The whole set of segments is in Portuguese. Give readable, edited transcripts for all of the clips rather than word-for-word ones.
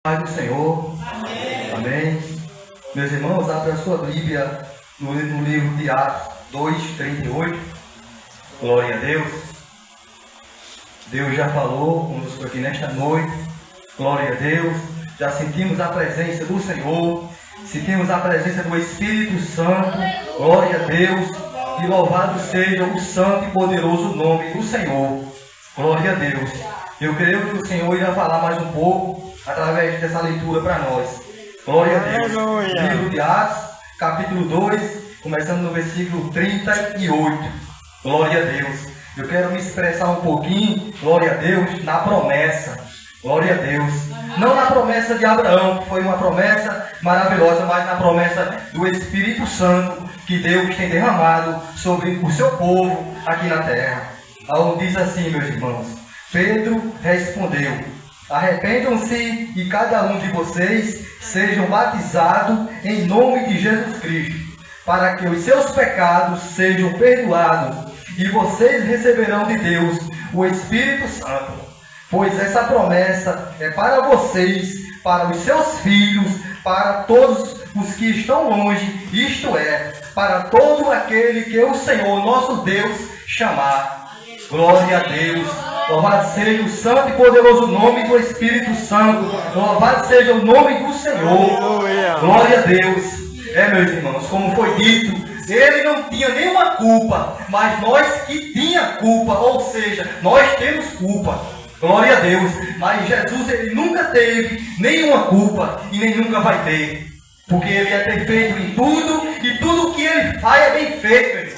Pai do Senhor. Amém. Amém. Meus irmãos, abra a sua Bíblia no livro de Atos 2:38. Glória a Deus. Deus já falou conosco aqui nesta noite. Glória a Deus. Já sentimos a presença do Senhor. Sentimos a presença do Espírito Santo. Glória a Deus. E louvado seja o santo e poderoso nome do Senhor. Glória a Deus. Eu creio que o Senhor irá falar mais um pouco através dessa leitura para nós. Glória a Deus. Aleluia. Livro de Atos, capítulo 2, começando no versículo 38. Glória a Deus. Eu quero me expressar um pouquinho, glória a Deus, na promessa. Glória a Deus. Não na promessa de Abraão, que foi uma promessa maravilhosa, mas na promessa do Espírito Santo que Deus tem derramado sobre o seu povo aqui na terra. Aonde diz assim, meus irmãos: Pedro respondeu: arrependam-se e cada um de vocês sejam batizados em nome de Jesus Cristo, para que os seus pecados sejam perdoados, e vocês receberão de Deus o Espírito Santo. Pois essa promessa é para vocês, para os seus filhos, para todos os que estão longe, isto é, para todo aquele que o Senhor nosso Deus chamar. Glória a Deus. Louvado seja o santo e poderoso nome do Espírito Santo. Louvado seja o nome do Senhor. Glória a Deus. Meus irmãos, como foi dito, ele não tinha nenhuma culpa, mas nós que tinha culpa, ou seja, nós temos culpa. Glória a Deus. Mas Jesus, ele nunca teve nenhuma culpa e nem nunca vai ter. Porque ele é perfeito em tudo e tudo que ele faz é bem feito.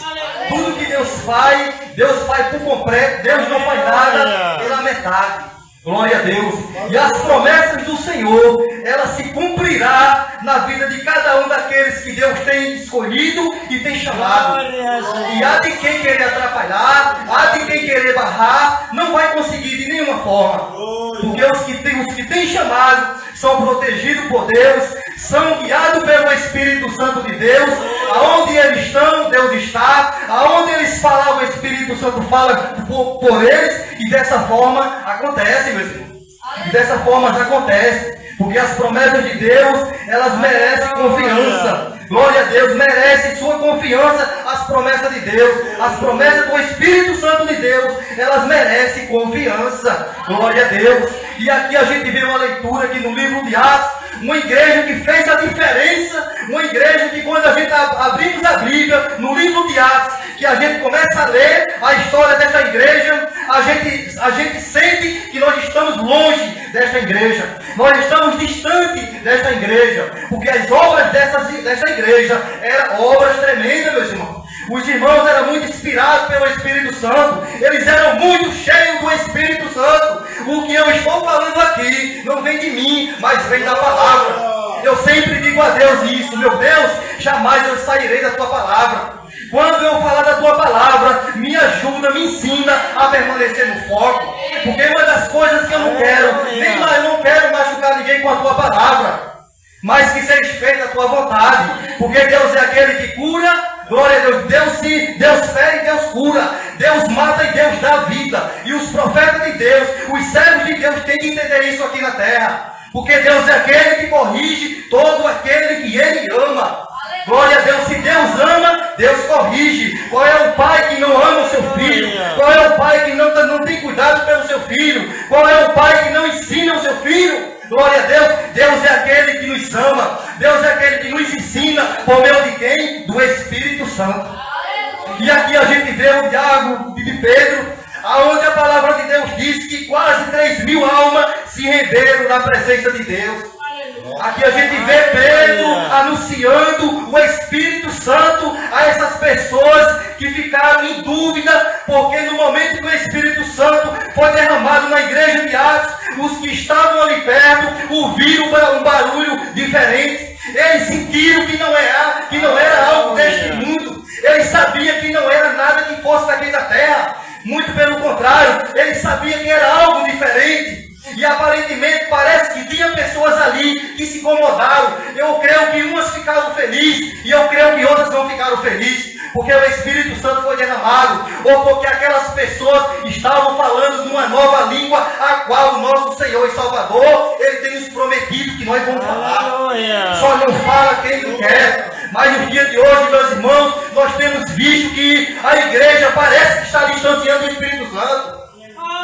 Tudo que Deus faz por completo. Deus não faz nada pela metade. Glória a Deus. E as promessas do Senhor, ela se cumprirá na vida de cada um daqueles que Deus tem escolhido e tem chamado. E há de quem querer atrapalhar, há de quem querer barrar, não vai conseguir de nenhuma forma. Porque os que têm chamado são protegidos por Deus, são guiados pelo Espírito Santo de Deus. Aonde eles estão, Deus está. Aonde eles falam, o Espírito Santo fala por eles. E dessa forma acontece, meus irmãos. E dessa forma já acontece. Porque as promessas de Deus, elas merecem confiança. Glória a Deus, merece sua confiança as promessas de Deus. As promessas do Espírito Santo de Deus, elas merecem confiança. Glória a Deus. E aqui a gente vê uma leitura aqui no livro de Atos. Uma igreja que fez a diferença, uma igreja que quando a gente abrimos a Bíblia, no livro de Atos, que a gente começa a ler a história dessa igreja, a gente sente que nós estamos longe desta igreja, nós estamos distante desta igreja, porque as obras dessa igreja eram obras tremendas, meus irmãos. Os irmãos eram muito inspirados pelo Espírito Santo, eles eram muito cheios do Espírito Santo. O que eu estou falando aqui não vem de mim, mas vem da palavra. Eu sempre digo a Deus isso: meu Deus, jamais eu sairei da tua palavra. Quando eu falar da tua palavra, me ajuda, me ensina a permanecer no foco. Porque uma das coisas que eu não quero machucar ninguém com a tua palavra, mas que seja feita a tua vontade. Porque Deus é aquele que cura. Glória a Deus. Deus fere e Deus cura. Deus mata e Deus dá vida. E os profetas de Deus, os servos de Deus têm que entender isso aqui na terra. Porque Deus é aquele que corrige todo aquele que Ele ama. Glória a Deus. Se Deus ama, Deus corrige. Qual é o pai que não ama o seu filho? Qual é o pai que não tem cuidado pelo seu filho? Qual é o pai que não ensina o seu filho? Glória a Deus. Deus é aquele que nos ama. Deus é aquele que nos ensina. Por meio de quem? Do Espírito Santo. E aqui a gente vê o diálogo de Pedro, aonde a palavra de Deus diz que quase 3.000 almas se renderam na presença de Deus. Aqui a gente vê Pedro anunciando o Espírito Santo a essas pessoas que ficaram em dúvida, porque no momento que o Espírito Santo foi derramado na igreja de Atos, os que estavam ali perto ouviram um barulho diferente. Eles sentiram que não era algo deste mundo. Eles sabiam que não era nada que fosse daqui da terra. Muito pelo contrário, eles sabiam que era algo diferente. E aparentemente parece que tinha pessoas ali que se incomodaram. Eu creio que umas ficaram felizes e eu creio que outras não ficaram felizes, porque o Espírito Santo foi derramado, ou porque aquelas pessoas estavam falando de uma nova língua, a qual o nosso Senhor e Salvador, Ele tem temos prometido que nós vamos falar. Só não fala quem não quer. Mas no dia de hoje, meus irmãos, nós temos visto que a igreja parece que está distanciando do Espírito Santo.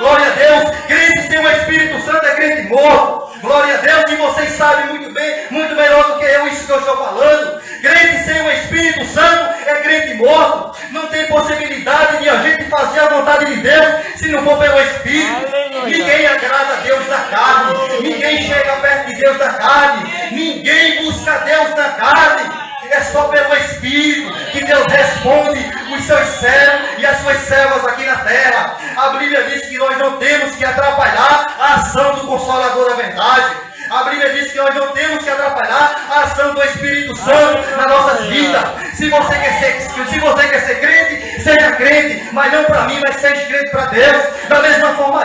Glória a Deus, crente sem o Espírito Santo é crente morto. Glória a Deus, e vocês sabem muito bem, muito melhor do que eu, isso que eu estou falando. Crente sem o Espírito Santo é crente morto. Não tem possibilidade de a gente fazer a vontade de Deus se não for pelo Espírito. Ninguém agrada a Deus na carne. Ninguém chega perto de Deus na carne. Ninguém busca Deus na carne. É só pelo Espírito que Deus responde os seus servos e as suas servas aqui na terra. A Bíblia diz que nós não temos que atrapalhar a ação do Consolador da verdade. A Bíblia diz que nós não temos que atrapalhar a ação do Espírito Santo nas nossas vidas. Se você quer ser crente, seja crente, mas não para mim, mas seja crente para Deus. Da mesma forma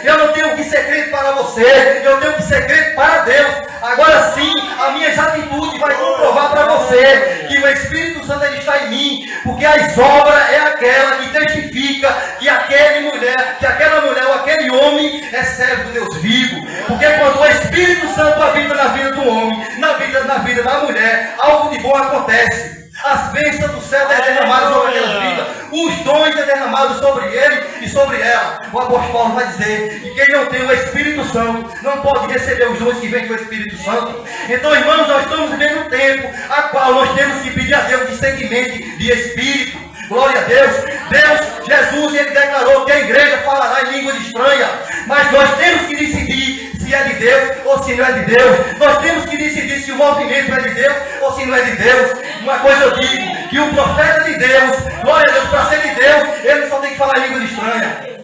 eu não tenho que ser crente para você, eu tenho que ser crente para Deus. Agora sim, a minha atitude vai comprovar para você que o Espírito Santo ele está em mim, porque as obras é aquela que testifica que aquela mulher ou aquele homem é servo do Deus vivo. Porque quando o Espírito Santo habita na vida do homem, na vida da mulher, algo de bom acontece. As bênçãos do céu é derramadas sobre aquela vida. Os dons é derramados sobre ele e sobre ela. O apóstolo Paulo vai dizer que quem não tem o Espírito Santo não pode receber os dons que vêm com o Espírito Santo. Então, irmãos, nós estamos vivendo um tempo a qual nós temos que pedir a Deus discernimento de Espírito. Glória a Deus. Jesus, ele declarou que a igreja falará em língua estranha. Mas nós temos que decidir se é de Deus ou se não é de Deus. Nós temos que decidir se o movimento é de Deus ou se não é de Deus. Uma coisa eu digo, que o profeta de Deus, glória a Deus, para ser de Deus, ele só tem que falar em língua estranha.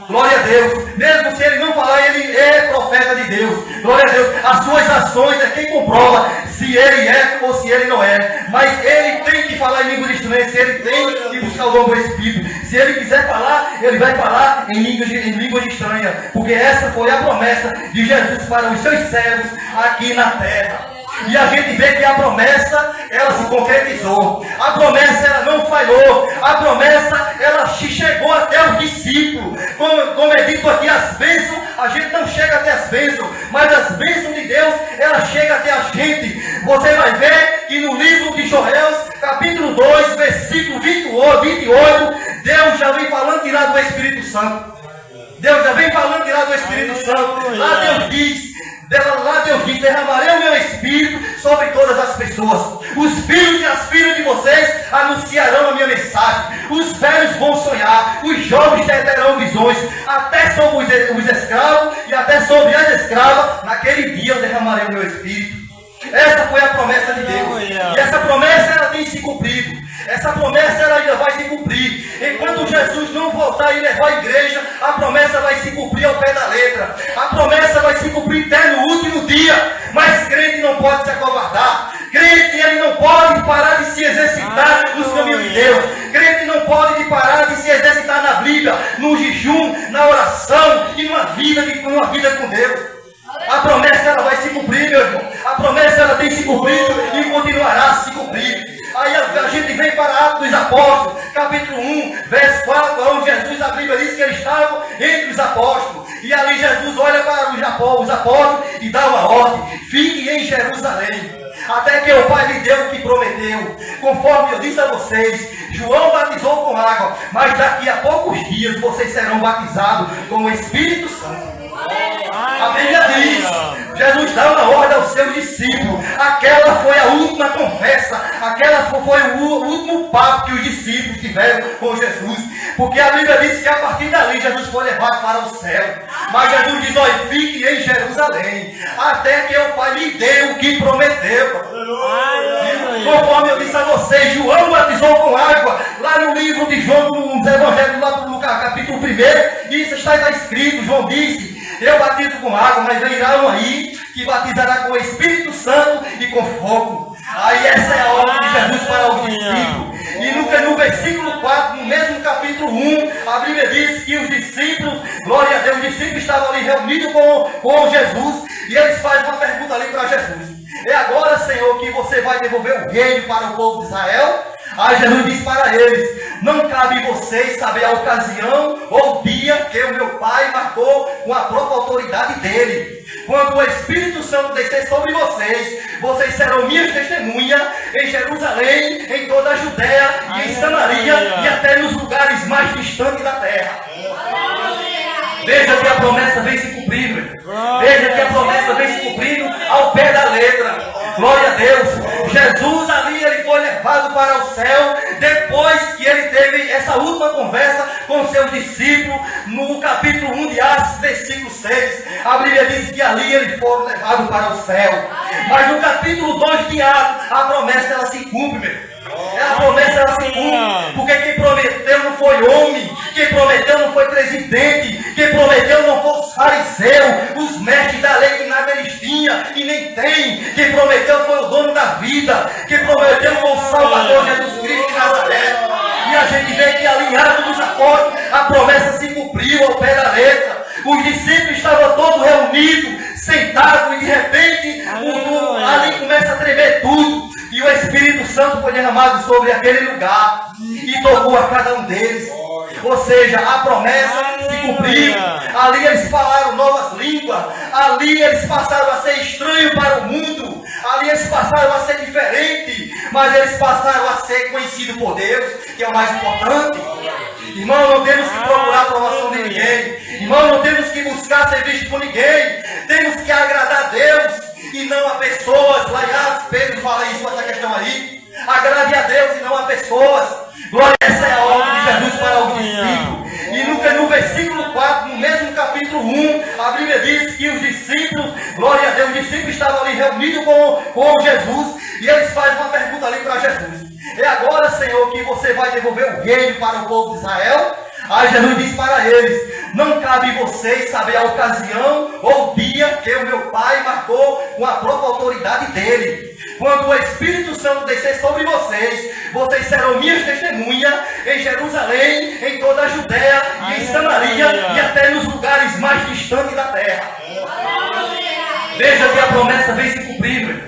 Glória a Deus. Mesmo se ele não falar, ele é profeta de Deus. Glória a Deus. As suas ações é quem comprova se ele é ou se ele não é. Mas ele tem que falar em língua estranha, se ele tem que buscar o dom do Espírito. Se ele quiser falar, ele vai falar em línguas estranhas. Porque essa foi a promessa de Jesus para os seus servos aqui na terra. E a gente vê que a promessa, ela se concretizou. A promessa, ela não falhou. A promessa, ela chegou até os discípulos. Como é dito aqui, as bênçãos, a gente não chega até as bênçãos, mas as bênçãos de Deus, ela chega até a gente. Você vai ver que no livro de Joel, capítulo 2, versículo 28, Deus já vem falando tirar do Espírito Santo. Deus já vem falando tirar do Espírito Santo. Lá Deus diz, derramarei o meu Espírito sobre todas as pessoas. Os filhos e as filhas de vocês anunciarão a minha mensagem. Os velhos vão sonhar. Os jovens terão visões. Até sobre os escravos e até sobre as escravas. Naquele dia eu derramarei o meu Espírito. Essa foi a promessa de Deus. E essa promessa ela tem se cumprido. Essa promessa ela ainda vai se cumprir. Enquanto Jesus não voltar e levar a igreja, a promessa vai se cumprir ao pé da letra. A promessa vai se cumprir até no último dia. Mas crente não pode se acovardar. Crente ele não pode parar de se exercitar nos caminhos de Deus. Crente não pode parar de se exercitar na Bíblia, no jejum, na oração e numa vida com Deus. A promessa ela vai se cumprir, meu irmão. A promessa ela tem se cumprido e continuará a se cumprir. Aí a gente vem para Atos dos Apóstolos, capítulo 1, verso 4, onde Jesus, a Bíblia diz que eles estavam entre os apóstolos. E ali Jesus olha para os apóstolos e dá uma ordem: fiquem em Jerusalém, até que o Pai lhe deu o que prometeu. Conforme eu disse a vocês, João batizou com água, mas daqui a poucos dias vocês serão batizados com o Espírito Santo. A Bíblia diz, Jesus dá uma ordem aos seus discípulos. Aquela foi a última conversa, aquela foi o último papo que os discípulos tiveram com Jesus. Porque a Bíblia diz que a partir dali Jesus foi levado para o céu. Mas Jesus diz: olha, fique em Jerusalém, até que o Pai lhe dê o que prometeu. Conforme eu disse a vocês, João batizou com água. Lá no livro de João, no Evangelho, lá no capítulo 1, isso está escrito. João disse: eu batizo com água, mas virá um aí que batizará com o Espírito Santo e com fogo. Aí essa é a ordem de Jesus para os discípulos. E no versículo 4, no mesmo capítulo 1, a Bíblia diz que os discípulos, glória a Deus, os discípulos estavam ali reunidos com Jesus, e eles fazem uma pergunta ali para Jesus: é agora, Senhor, que você vai devolver o reino para o povo de Israel? Aí Jesus diz para eles: não cabe vocês saber a ocasião ou o dia que o meu Pai marcou com a própria autoridade dele. Quando o Espírito Santo descer sobre vocês, vocês serão minhas testemunhas em Jerusalém, em toda a Judéia e em Samaria e até nos lugares mais distantes da terra. Veja que a promessa vem se cumprindo. Veja que a promessa vem se cumprindo ao pé da letra. Glória a Deus. Jesus ali, ele foi levado para o céu depois que ele teve essa última conversa com seus discípulos no capítulo 1 de Atos, versículo 6. A Bíblia diz que ali ele foi levado para o céu. Mas no capítulo 2 de Atos, a promessa ela se cumpre, meu. A promessa ela se cumpre, porque quem prometeu não foi homem, quem prometeu não foi presidente, quem prometeu não foi os fariseus, os mestres da lei que nada eles tinham e nem tem. Quem prometeu foi o dono da vida, quem prometeu foi o Salvador Jesus Cristo de Nazaré. E a gente vê que alinhado dos apóstolos, a promessa se cumpriu ao pé da letra. Os discípulos estavam todos reunidos, sentados, e de repente ali começa a tremer tudo. E o Espírito Santo foi derramado sobre aquele lugar e tocou a cada um deles. Ou seja, a promessa se cumpriu. Ali eles falaram novas línguas. Ali eles passaram a ser estranhos para o mundo. Ali eles passaram a ser diferentes. Mas eles passaram a ser conhecidos por Deus, que é o mais importante. Irmão, não temos que procurar a aprovação de ninguém. Irmão, não temos que buscar ser visto por ninguém. Temos que agradar a Deus e não a pessoas. Lá em Atos, Pedro fala isso, essa questão aí. Agrade a Deus e não a pessoas. Glória, essa é a ordem de Jesus para os discípulos. E no versículo 4, no mesmo capítulo 1, a Bíblia diz que os discípulos, glória a Deus, os discípulos estavam ali reunidos com Jesus. E eles fazem uma pergunta ali para Jesus. É agora, Senhor, que você vai devolver o reino para o povo de Israel? Aí Jesus diz para eles: não cabe vocês saber a ocasião ou o dia que o meu Pai marcou com a própria autoridade dele. Quando o Espírito Santo descer sobre vocês, vocês serão minhas testemunhas em Jerusalém, em toda a Judéia e em Samaria e até nos lugares mais distantes da terra. Veja que a promessa vem se cumprindo.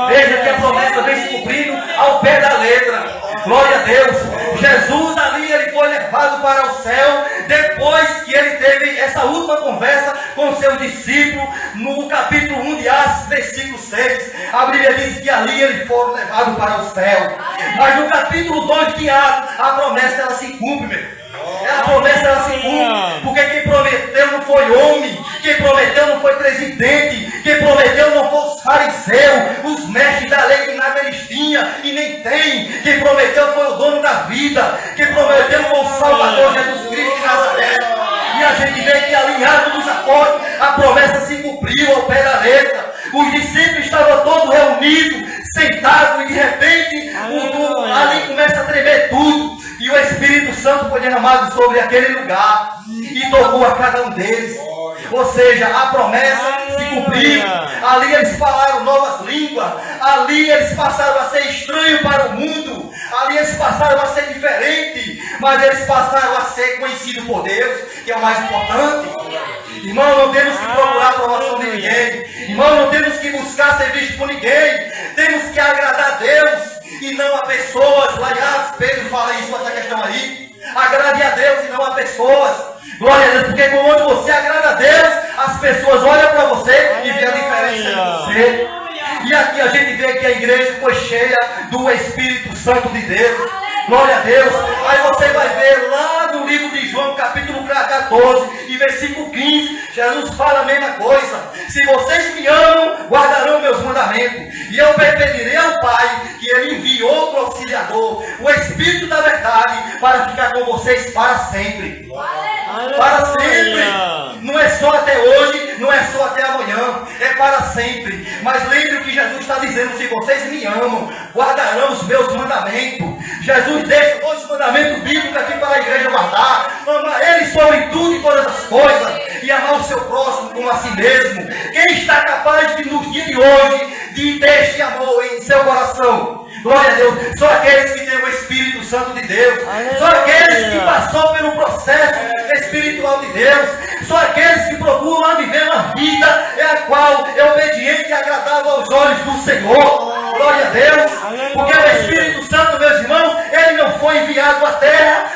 Veja que a promessa vem se cumprindo ao pé da letra. Glória a Deus. Jesus ali, ele foi levado para o céu depois que ele teve essa última conversa com seus discípulos no capítulo 1 de Atos, versículo 6. A Bíblia diz que ali ele foi levado para o céu. Mas no capítulo 2 de Atos, a promessa ela se cumpre, meu. A promessa ela se cumpre, porque quem prometeu não foi homem, quem prometeu não foi presidente, quem prometeu não foi os fariseus, os mestres da lei que nada eles tinham e nem tem. Quem prometeu foi o dono da vida, quem prometeu foi o Salvador Jesus Cristo de Nazaré. E a gente vê que alinhado dos apóstolos, a promessa se cumpriu ao pé da letra. Os discípulos estavam todos reunidos, sentados, e de repente ali começa a tremer tudo. E o Espírito Santo foi derramado sobre aquele lugar e tocou a cada um deles. Ou seja, a promessa se cumpriu. Ali eles falaram novas línguas. Ali eles passaram a ser estranhos para o mundo. Ali eles passaram a ser diferentes. Mas eles passaram a ser conhecidos por Deus, que é o mais importante. Irmão, não temos que procurar a aprovação de ninguém. Irmão, não temos que buscar ser visto por ninguém. Temos que agradar a Deus e não a pessoas. Lá em Atos, Pedro fala isso, essa questão aí. Agrade a Deus e não a pessoas. Glória a Deus, porque quando você agrada a Deus, as pessoas olham para você e vê a diferença em você. E aqui a gente vê que a igreja foi cheia do Espírito Santo de Deus. Glória a Deus. Aí você vai ver lá no livro de João, capítulo 14 e versículo 15, Jesus fala a mesma coisa. Se vocês me amam, guardarão meus mandamentos. E eu pedirei ao Pai que ele envie outro auxiliador, o Espírito da verdade, para ficar com vocês para sempre. Para sempre. Não é só até hoje, não é só até amanhã, é para sempre. Mas lembre o que Jesus está dizendo: se vocês me amam, guardarão os meus mandamentos. Jesus deixa 2 mandamentos bíblicos aqui para a igreja guardar: amar Ele sobre tudo e todas as coisas, e amar o seu próximo como a si mesmo. Quem está capaz de, nos dias de hoje, de ter este amor em seu coração? Glória a Deus. Só aqueles que têm o Espírito Santo de Deus. Só aqueles que passou pelo processo espiritual de Deus. Só aqueles que procuram a viver uma vida a qual é obediente e agradável aos olhos do Senhor. Glória a Deus. Porque o Espírito Santo, meus irmãos, ele não foi enviado à terra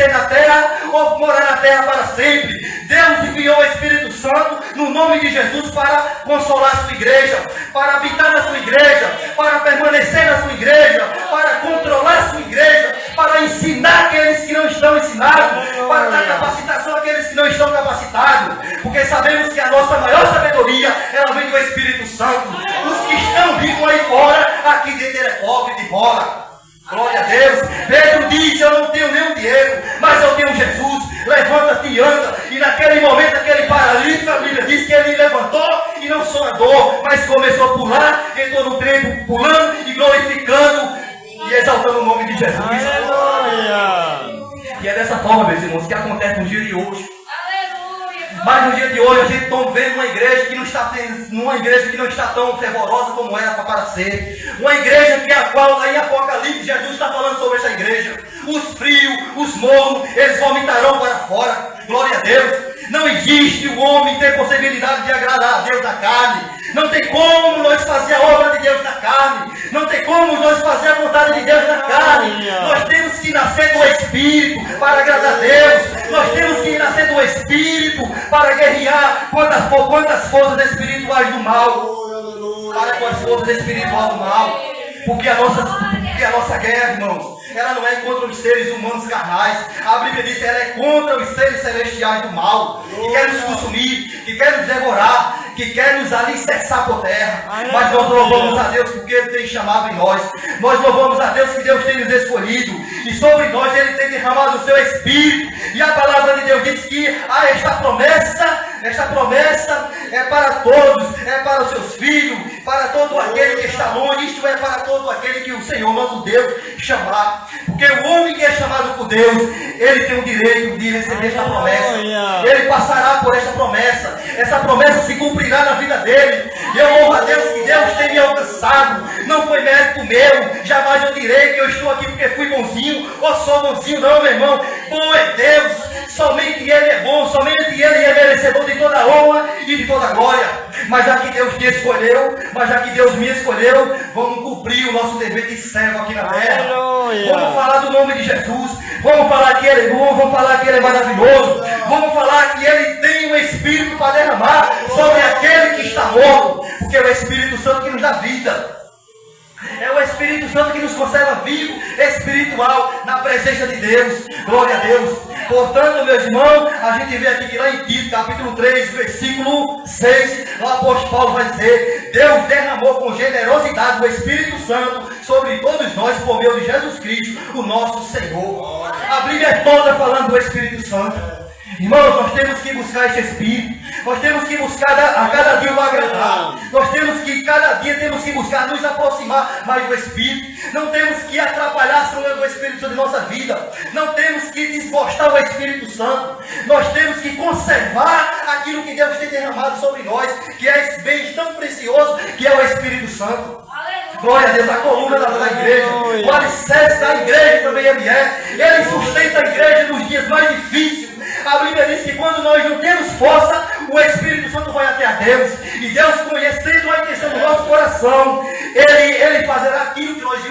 permanecer na terra ou morar na terra para sempre. Deus enviou o Espírito Santo no nome de Jesus para consolar a sua igreja, para habitar na sua igreja, para permanecer na sua igreja, para controlar a sua igreja, para ensinar aqueles que não estão ensinados, para dar capacitação àqueles que não estão capacitados, porque sabemos que a nossa maior sabedoria, ela vem do Espírito Santo. Os que estão ricos aí fora, aqui dentro ele é pobre de fora. Glória a Deus. Pedro disse: eu não tenho nenhum dinheiro, mas eu tenho Jesus. Levanta-te e anda. E naquele momento, aquele paralítico, a Bíblia diz que ele levantou e não só andou, mas começou a pular, entrou no templo pulando e glorificando e exaltando o nome de Jesus. Aleluia! E é dessa forma, meus irmãos, que acontece no dia de hoje. Mas no dia de hoje a gente está vendo uma igreja que não está tão fervorosa como era para ser. Uma igreja que a qual lá em Apocalipse Jesus está falando sobre essa igreja. Os frios, os mornos, eles vomitarão para fora. Glória a Deus. Não existe o homem ter possibilidade de agradar a Deus na carne. Não tem como nós fazer a obra de Deus na carne. Não tem como nós fazer a vontade de Deus na carne. Nós temos que nascer do Espírito para agradar a Deus. Nós temos que nascer do Espírito para guerrear contra as forças espirituais do mal. Para com as forças espirituais do mal. Porque a nossa guerra, irmãos, ela não é contra os seres humanos carnais. A Bíblia diz que ela é contra os seres celestiais do mal, que quer nos consumir, que quer nos devorar, que quer nos alicerçar por terra. Mas nós louvamos a Deus porque Ele tem chamado em nós. Nós louvamos a Deus que Deus tem nos escolhido. E sobre nós Ele tem derramado o seu Espírito. E a palavra de Deus diz que esta promessa é para todos, é para os seus filhos, para todo aquele que está longe, isto é para todo aquele que o Senhor, nosso Deus, chamar. Porque o homem que é chamado por Deus, ele tem o direito de receber esta promessa. Ele passará por esta promessa. Essa promessa se cumprirá na vida dele. E eu louvo a Deus que Deus tem me alcançado. Não foi mérito meu. Jamais eu direi que eu estou aqui porque fui bonzinho ou sou bonzinho. Não, meu irmão. Bom é Deus. Somente Ele é bom. Somente Ele é merecedor de toda a honra e de toda a glória. Mas já que Deus te escolheu, mas já que Deus me escolheu, vamos cumprir o nosso dever de servo aqui na terra. Vamos falar do nome de Jesus. Vamos falar que Ele é bom. Vamos falar que Ele é maravilhoso. Vamos falar que Ele tem um Espírito para derramar sobre aquele que está morto. Porque é o Espírito Santo que nos dá vida. É o Espírito Santo que nos conserva vivo, espiritual, na presença de Deus. Glória a Deus. Portanto, meus irmãos, a gente vê aqui que lá em Tito, capítulo 3, versículo 6, o apóstolo Paulo vai dizer: Deus derramou com generosidade o Espírito Santo sobre todos nós por meio de Jesus Cristo, o nosso Senhor. A Bíblia é toda falando do Espírito Santo. Irmãos, nós temos que buscar esse Espírito. Nós temos que buscar a cada dia o agradar. Nós temos que, cada dia, temos que buscar nos aproximar mais do Espírito. Não temos que atrapalhar a ação do Espírito Santo em nossa vida. Não temos que desgostar o Espírito Santo. Nós temos que conservar aquilo que Deus tem derramado sobre nós, que é esse bem tão precioso, que é o Espírito Santo. Glória a Deus, a coluna da igreja, o alicerce da igreja também Ele é. Ele sustenta a igreja nos dias mais difíceis. A Bíblia diz que quando nós não temos força, o Espírito Santo vai até a Deus. E Deus, conhecendo a intenção do nosso coração, Ele fazerá aquilo que nós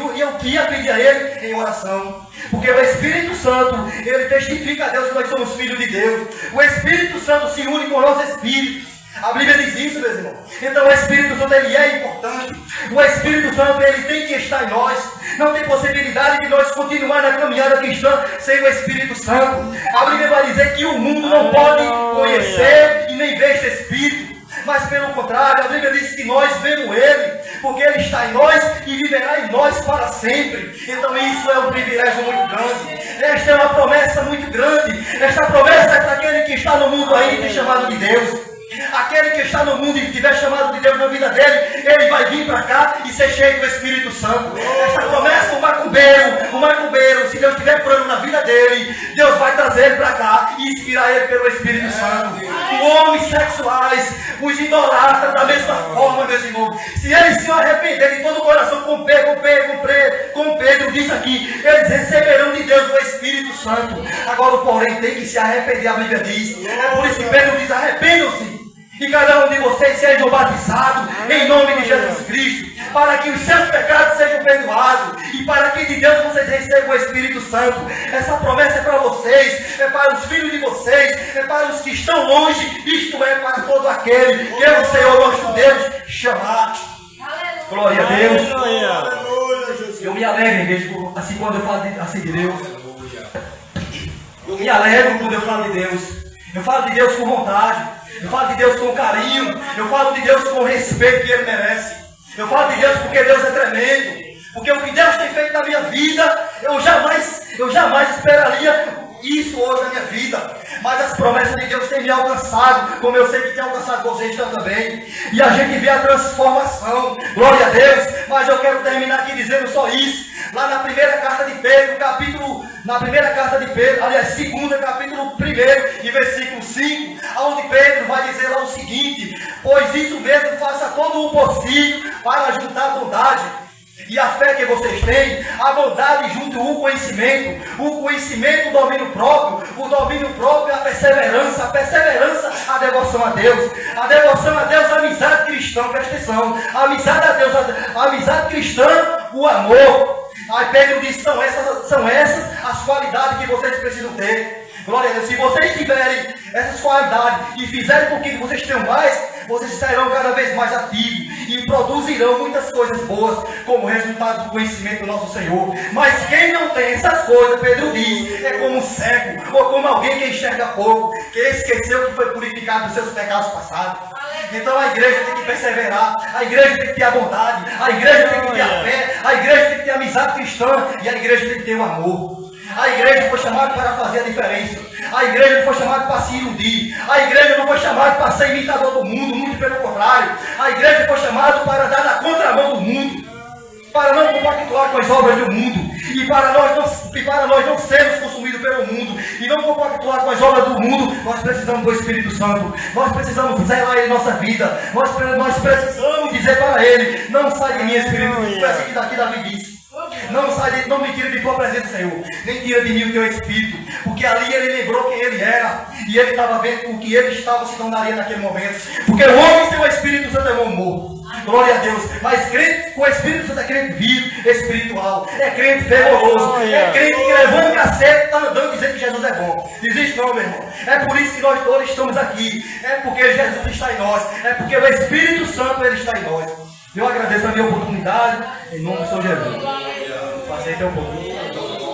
ia pedir a Ele em oração. Porque o Espírito Santo, Ele testifica a Deus que nós somos filhos de Deus. O Espírito Santo se une com o nosso Espírito. A Bíblia diz isso, meus irmãos. Então o Espírito Santo, ele é importante. O Espírito Santo, ele tem que estar em nós. Não tem possibilidade de nós continuar na caminhada cristã sem o Espírito Santo. A Bíblia vai dizer que o mundo não pode conhecer e nem ver este Espírito. Mas pelo contrário, a Bíblia diz que nós vemos Ele, porque Ele está em nós e viverá em nós para sempre. Então isso é um privilégio muito grande. Esta é uma promessa muito grande. Esta promessa é para aquele que está no mundo ainda e chamado de Deus. Aquele que está no mundo e tiver chamado de Deus na vida dele, ele vai vir para cá e ser cheio do Espírito Santo. Esta promessa, o macumbeiro, se Deus estiver curando na vida dele, Deus vai trazer ele para cá e inspirar ele pelo Espírito Santo. Os homens sexuais, os idolatras, da mesma forma, meus irmãos, se eles se arrependerem de todo o coração, com Pedro diz aqui, eles receberão de Deus o Espírito Santo. Agora, porém, tem que se arrepender, a Bíblia diz. É por isso que Pedro diz: arrependam-se. E cada um de vocês sejam batizados em nome de Jesus Cristo para que os seus pecados sejam perdoados e para que de Deus vocês recebam o Espírito Santo. Essa promessa é para vocês, é para os filhos de vocês, é para os que estão longe, isto é para todo aquele que é o Senhor nosso Deus chamar. Glória a Deus. Eu me alegro, igreja, assim quando eu falo assim de Deus. Eu me alegro quando eu falo de Deus. Eu falo de Deus com vontade. Eu falo de Deus com carinho. Eu falo de Deus com o respeito que Ele merece. Eu falo de Deus porque Deus é tremendo. Porque o que Deus tem feito na minha vida, eu jamais esperaria isso hoje na minha vida. Mas as promessas de Deus têm me alcançado, como eu sei que tem alcançado vocês também. E a gente vê a transformação. Glória a Deus. Mas eu quero terminar aqui dizendo só isso. Lá na primeira carta de Pedro, segunda, capítulo 1 e versículo 5, onde Pedro vai dizer lá o seguinte: pois isso mesmo, faça todo o possível para juntar a bondade e a fé que vocês têm, a bondade junto o conhecimento, o domínio próprio, o domínio próprio, a perseverança, a devoção a Deus, a amizade cristã, presta atenção, a amizade cristã, o amor. Aí Pedro diz: são essas as qualidades que vocês precisam ter. Glória a Deus. Se vocês tiverem essas qualidades e fizerem com que vocês tenham mais, vocês serão cada vez mais ativos e produzirão muitas coisas boas como resultado do conhecimento do nosso Senhor. Mas quem não tem essas coisas, Pedro diz, é como um cego ou como alguém que enxerga pouco, que esqueceu que foi purificado dos seus pecados passados. Então a igreja tem que perseverar, a igreja tem que ter a bondade, a igreja tem que ter a fé, a igreja tem que ter a amizade cristã e a igreja tem que ter o amor. A igreja foi chamada para fazer a diferença. A igreja não foi chamada para se iludir. A igreja não foi chamada para ser imitador do mundo, muito pelo contrário. A igreja foi chamada para dar na contramão do mundo, para não compactuar com as obras do mundo e para nós não sermos consumidos pelo mundo e não compactuar com as obras do mundo. Nós precisamos do Espírito Santo. Nós precisamos zelar Ele em nossa vida. Nós precisamos dizer para Ele: não sai de mim, Espírito. Foi assim que daqui Davi disse: não me tira de tua presença, Senhor, nem tira de mim o teu Espírito. Porque ali ele lembrou quem ele era e ele estava vendo o que ele estava se tornaria naquele momento. Porque o homem sem o Espírito Santo é bom amor. Glória a Deus. Mas crente com o Espírito Santo é crente vivo, espiritual, é crente fervoroso, é crente que levando o cacete, está andando dizendo que Jesus é bom. Existe não, meu irmão. É por isso que nós todos estamos aqui. É porque Jesus está em nós. É porque o Espírito Santo ele está em nós. Eu agradeço a minha oportunidade em nome do Senhor Jesus. Passei até um pouquinho.